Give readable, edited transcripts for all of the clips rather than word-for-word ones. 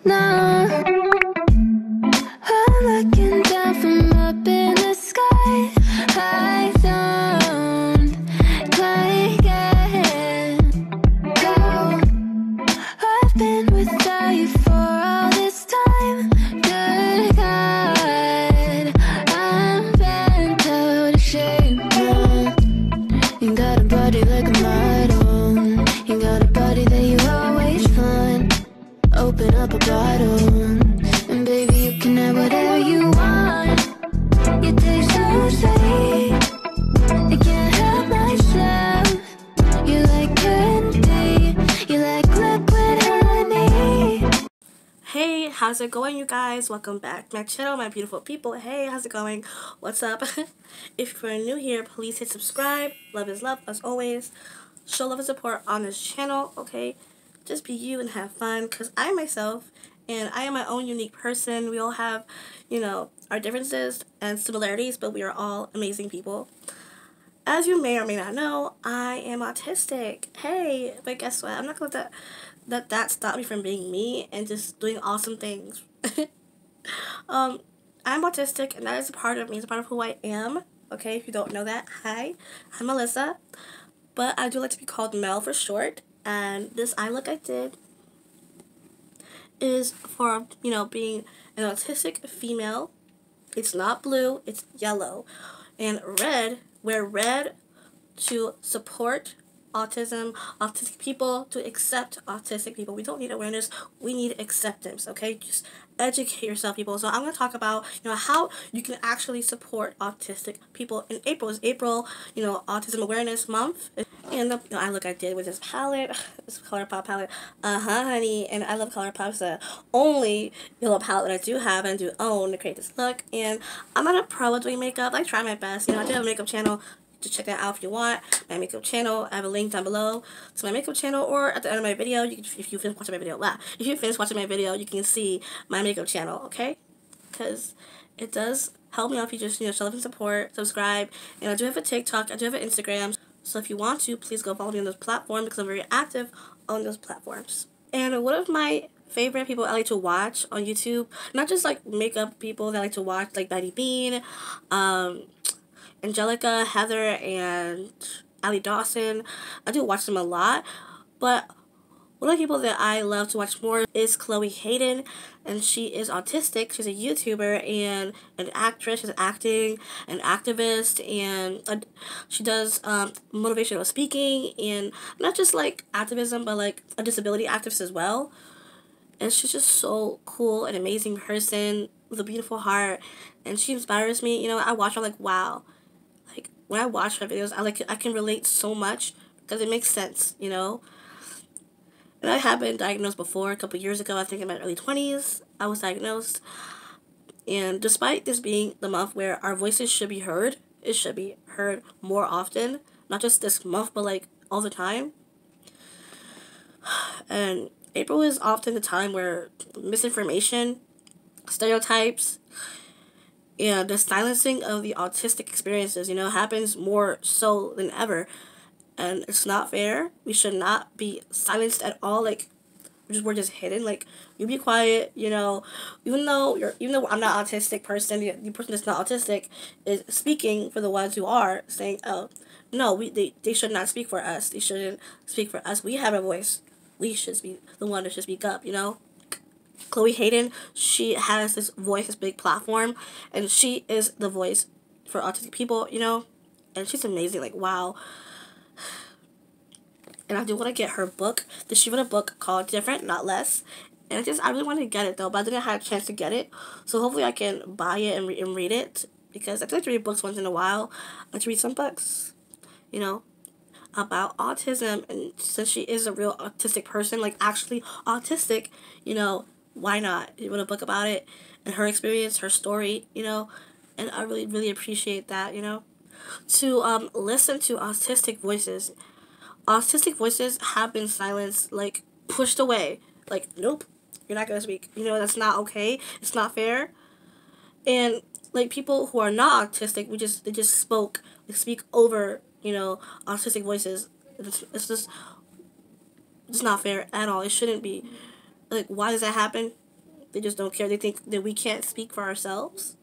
No, I'm looking down from up in the sky. I don't quite get go. I've been without you for all this time. Good God, I'm bent out of shape now. You got a body like a model. You got a body that you always find. Open up a bottle, and baby, you can have whatever you want. You taste so sweet, I can't help myself. You like candy, you like liquid honey. Hey, how's it going, you guys? Welcome back to my channel, my beautiful people. Hey, how's it going? What's up? If you're new here, please hit subscribe. Love is love, as always. Show love and support on this channel, okay? Just be you and have fun, because I myself, and I am my own unique person. We all have, our differences and similarities, but we are all amazing people. As you may or may not know, I am autistic. Hey, but guess what? I'm not going to let that stop me from being me and just doing awesome things. I'm autistic, and that is a part of me. It's a part of who I am. Okay, if you don't know that, hi, I'm Melissa. But I do like to be called Mel for short. And this eye look I did is for, being an autistic female. It's not blue, it's yellow. And red, wear red to support autism, autistic people, to accept autistic people. We don't need awareness, we need acceptance, okay? Just educate yourself, people. So I'm going to talk about, how you can actually support autistic people. In April is April, Autism Awareness Month. And the eye look I did with this palette, this ColourPop palette, honey, and I love ColourPop. It's the only yellow palette that I do have and do own to create this look. And I'm not a pro at doing makeup. I try my best. I do have a makeup channel. Just check that out if you want. My makeup channel, I have a link down below to my makeup channel, or at the end of my video, if you finish watching my video, if you finish watching my video, you can see my makeup channel, okay? Because it does help me out if you just, show love and support, subscribe, and I do have a TikTok, I do have an Instagram. So if you want to, please go follow me on those platforms, because I'm very active on those platforms. And one of my favorite people I like to watch on YouTube, not just like makeup people that I like to watch, like Betty Bean, Angelica, Heather, and Ali Dawson. I do watch them a lot, but one of the people that I love to watch more is Chloe Hayden, and she is autistic. She's a YouTuber and an actress. She's acting, an activist, and she does motivational speaking, and not just like activism, but like a disability activist as well. And she's just so cool, an amazing person with a beautiful heart, and she inspires me. I watch her like, wow. Like when I watch her videos, I can relate so much because it makes sense, And I have been diagnosed before, a couple years ago. I think in my early 20s, I was diagnosed. And despite this being the month where our voices should be heard, it should be heard more often. Not just this month, but like all the time. And April is often the time where misinformation, stereotypes, and the silencing of the autistic experiences, happens more so than ever. And it's not fair. We should not be silenced at all. Like, we're just hidden. Like, you be quiet. Even though I'm not an autistic person, the person that's not autistic is speaking for the ones who are, saying, "Oh, no, they should not speak for us. They shouldn't speak for us. We have a voice. We should be the one that should speak up." Chloe Hayden, she has this voice, this big platform, and she is the voice for autistic people. And she's amazing. Like, wow. And I do want to get her book. She wrote a book called Different, Not Less. And I really wanted to get it, though, but I didn't have a chance to get it. So hopefully I can buy it and read it, because I like to read books once in a while. I like to read some books, about autism. And since she is a real autistic person, like actually autistic, why not? She wrote a book about it and her experience, her story, and I really, really appreciate that, to listen to autistic voices. Autistic voices have been silenced, like, pushed away. Like, nope, you're not going to speak. That's not okay. It's not fair. And, like, people who are not autistic, they just speak over, autistic voices. It's not fair at all. It shouldn't be. Like, why does that happen? They just don't care. They think that we can't speak for ourselves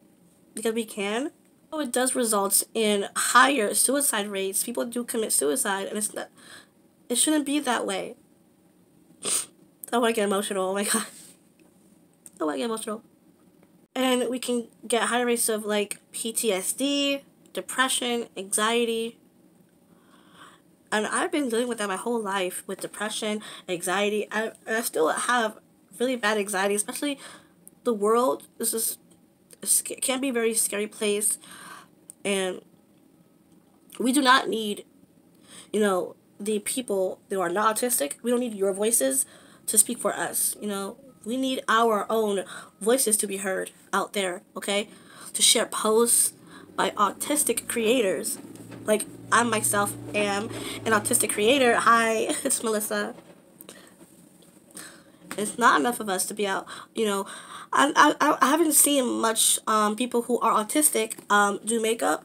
because we can. So it does result in higher suicide rates. People do commit suicide, and it shouldn't be that way. I want to get emotional. Oh my god. I want to get emotional. And we can get higher rates of like PTSD, depression, anxiety. And I've been dealing with that my whole life, with depression, anxiety. I still have really bad anxiety, especially the world. Can be a very scary place. And we do not need, the people that are not autistic. We don't need your voices to speak for us, We need our own voices to be heard out there, okay? To share posts by autistic creators. Like, I myself am an autistic creator. Hi, it's Melissa. It's not enough of us to be out, I haven't seen much people who are autistic do makeup.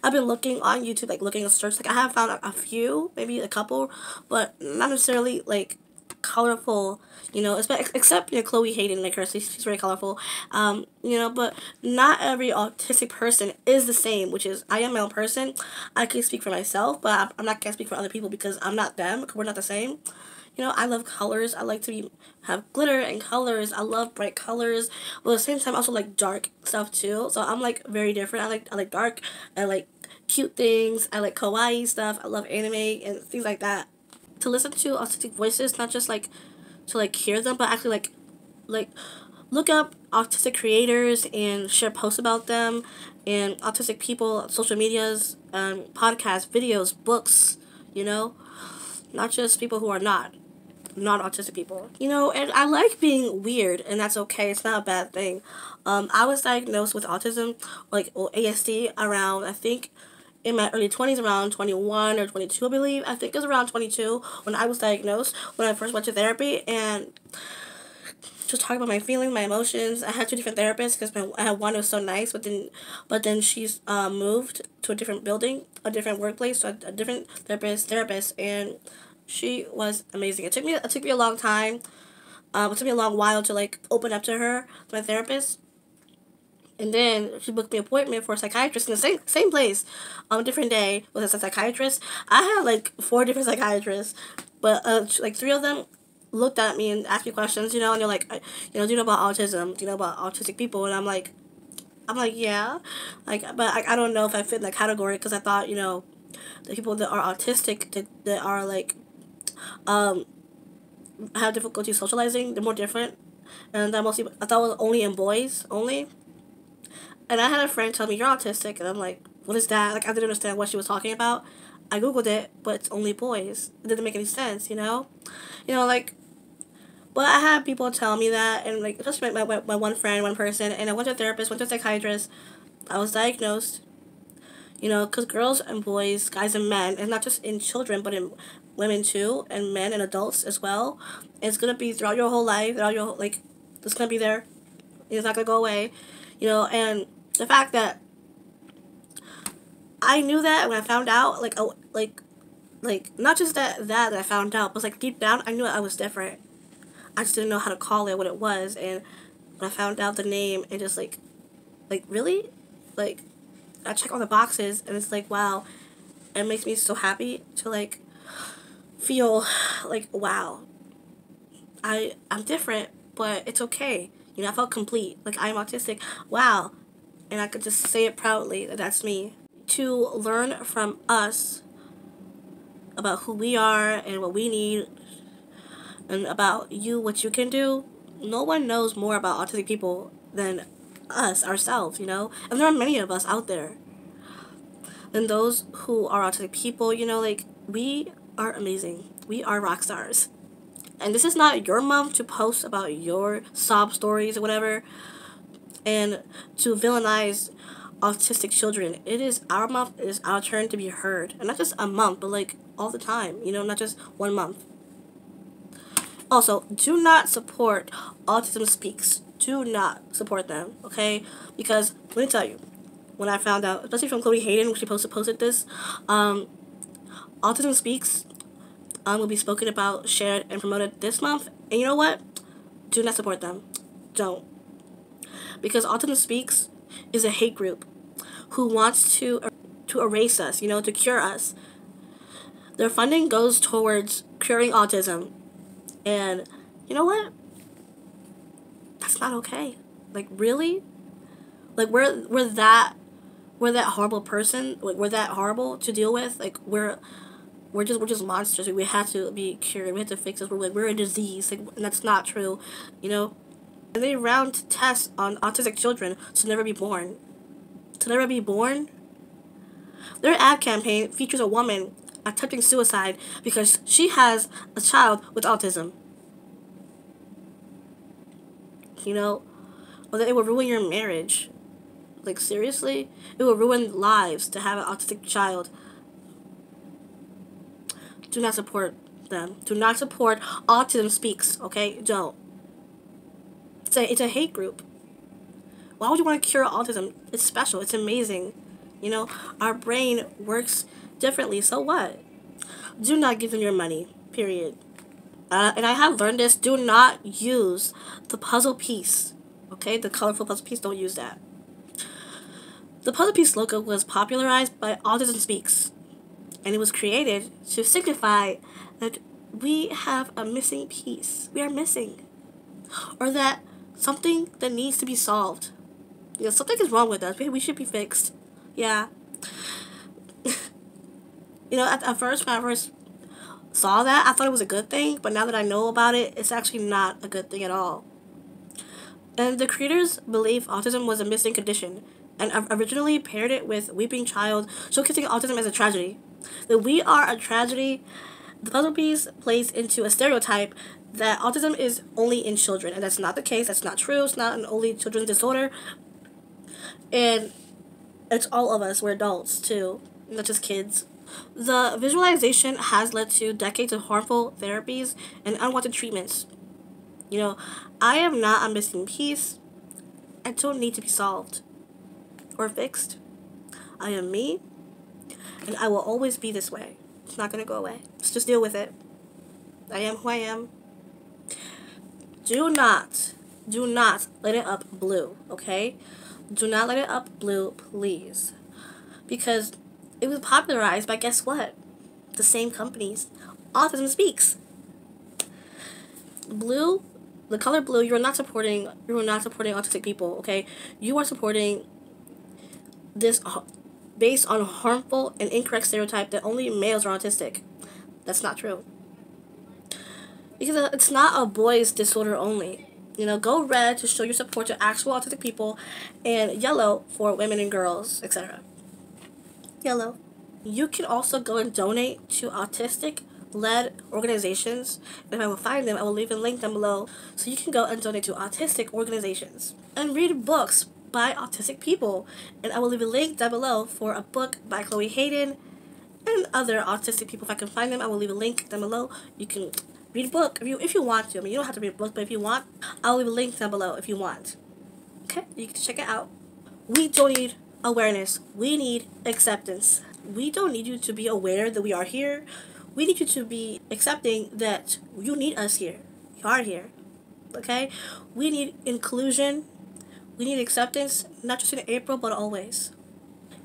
I've been looking on YouTube, like looking at search. Like I have found a few, maybe a couple, but not necessarily like colorful. Except Chloe Haydens, like her, she's very colorful. But not every autistic person is the same. Which is, I am my own person. I can speak for myself, but I'm not gonna speak for other people because I'm not them. We're not the same. I love colors. I like to have glitter and colors. I love bright colors. But at the same time, I also like dark stuff too. So I'm like very different. I like dark. I like cute things. I like kawaii stuff. I love anime and things like that. To listen to autistic voices, not just like to like hear them, but actually like look up autistic creators and share posts about them and autistic people, social medias, podcasts, videos, books. Not just people who are not autistic people. And I like being weird, and that's okay. It's not a bad thing. I was diagnosed with autism, or ASD, around, I think, in my early 20s, around 21 or 22, I believe. I think it was around 22 when I was diagnosed, when I first went to therapy, and just talking about my feelings, my emotions. I had 2 different therapists because I had one who was so nice, but then she's moved to a different building, a different workplace, so a different therapist, and she was amazing. It took me a long time. It took me a long while to like open up to her, my therapist. And then she booked me an appointment for a psychiatrist in the same place, a different day with a psychiatrist. I had like 4 different psychiatrists, but like 3 of them looked at me and asked me questions, and they're like, do you know about autism? Do you know about autistic people? And I'm like, yeah, but I don't know if I fit in that category because I thought, the people that are autistic that are like have difficulty socializing, they're more different, and I thought it was only in boys only. And I had a friend tell me, you're autistic, and I'm like, what is that? Like, I didn't understand what she was talking about. I googled it, but it's only boys. It didn't make any sense, but I had people tell me that, and like, especially my one friend, one person, and I went to a therapist, went to a psychiatrist. I was diagnosed, because girls and boys, guys and men, and not just in children, but in women too, and men and adults as well. It's gonna be throughout your whole life, it's gonna be there. It's not gonna go away, and the fact that I knew that when I found out, not just that I found out, but like deep down, I knew I was different. I just didn't know how to call it what it was, and when I found out the name, and just really, I check all the boxes, and it's like, wow, it makes me so happy to feel wow, I'm different, but it's okay. I felt complete. I'm autistic. Wow. And I could just say it proudly that that's me. To learn from us about who we are and what we need, and about you, what you can do. No one knows more about autistic people than us, ourselves, And there are many of us out there. And those who are autistic people, we are amazing. We are rock stars. And this is not your month to post about your sob stories or whatever, and to villainize autistic children. It is our month. It is our turn to be heard. And not just a month, but all the time, not just 1 month. Also, do not support Autism Speaks. Do not support them, okay? Because, let me tell you, when I found out, especially from Chloe Haydens, when she posted this, Autism Speaks will be spoken about, shared, and promoted this month. And you know what? Do not support them. Don't. Because Autism Speaks is a hate group who wants to erase us, to cure us. Their funding goes towards curing autism. And you know what? That's not okay. Like, really? Like, we're that horrible person. Like, we're that horrible to deal with. Like, we're just monsters. We have to be cured. We have to fix this. We're a disease. Like, and that's not true. And they round tests on autistic children to never be born. To never be born. Their ad campaign features a woman attempting suicide because she has a child with autism. Or that it will ruin your marriage. Like, seriously? It will ruin lives to have an autistic child. Do not support them. Do not support Autism Speaks, okay? Don't. It's a hate group. Why would you want to cure autism? It's special. It's amazing. Our brain works differently. So what? Do not give them your money. Period. And I have learned this. Do not use the puzzle piece. Okay? The colorful puzzle piece. Don't use that. The puzzle piece logo was popularized by Autism Speaks. And it was created to signify that we have a missing piece. We are missing. Or that something that needs to be solved. Something is wrong with us. We should be fixed. Yeah. At first, when I first saw that, I thought it was a good thing. But now that I know about it, it's actually not a good thing at all. And the creators believe autism was a missing condition. And originally paired it with Weeping Child, showcasing autism as a tragedy. That we are a tragedy. The puzzle piece plays into a stereotype that autism is only in children. And that's not the case. That's not true. It's not an only children's disorder. And it's all of us. We're adults, too. Not just kids. The visualization has led to decades of harmful therapies and unwanted treatments. I am not a missing piece. I don't need to be solved or fixed. I am me. And I will always be this way. It's not going to go away. Let's just deal with it. I am who I am. Do not let it up blue, okay? Do not let it up blue, please. Because it was popularized by, guess what? The same companies. Autism Speaks. Blue, the color blue, you are not supporting autistic people, okay? You are supporting this based on harmful and incorrect stereotype that only males are autistic. That's not true. Because it's not a boys disorder only. Go red to show your support to actual autistic people, and yellow for women and girls, etc. Yellow. You can also go and donate to autistic-led organizations. If I will find them, I will leave a link down below. So you can go and donate to autistic organizations. And read books by autistic people. And I will leave a link down below for a book by Chloe Hayden and other autistic people. If I can find them, I will leave a link down below. You can read a book if you want to. You don't have to read a book, but if you want, I'll leave a link down below if you want. Okay? You can check it out. We don't need awareness. We need acceptance. We don't need you to be aware that we are here. We need you to be accepting that you need us here. You are here. Okay? We need inclusion. We need acceptance, not just in April, but always.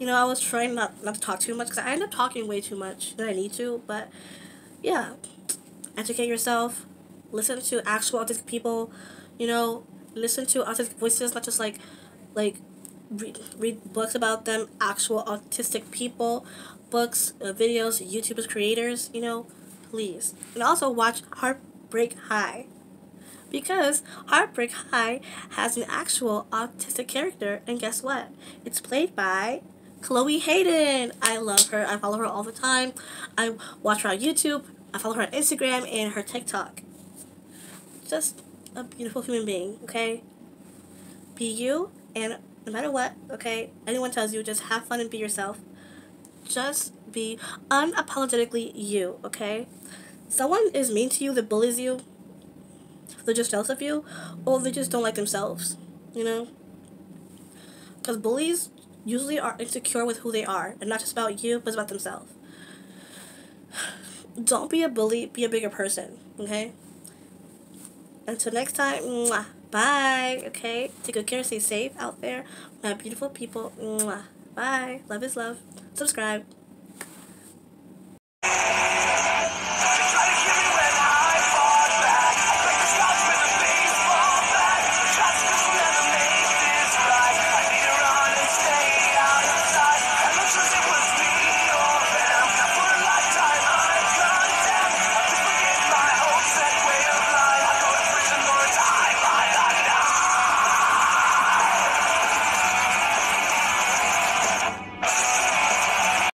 I was trying not to talk too much because I end up talking way too much than I need to, but yeah. Educate yourself. Listen to actual autistic people. Listen to autistic voices, not just like read books about them, actual autistic people, books, videos, YouTubers, creators, please. And also watch Heartbreak High. Because Heartbreak High has an actual autistic character, and guess what? It's played by Chloe Hayden. I love her. I follow her all the time. I watch her on YouTube. I follow her on Instagram and her TikTok. Just a beautiful human being, okay? Be you, and no matter what, okay? Anyone tells you, just have fun and be yourself. Just be unapologetically you, okay? Someone is mean to you that bullies you. They're just jealous of you, or they just don't like themselves, Because bullies usually are insecure with who they are, and not just about you, but it's about themselves. Don't be a bully, be a bigger person, okay? Until next time, mwah. Bye. Okay? Take good care. Stay safe out there. My beautiful people. Mwah. Bye. Love is love. Subscribe.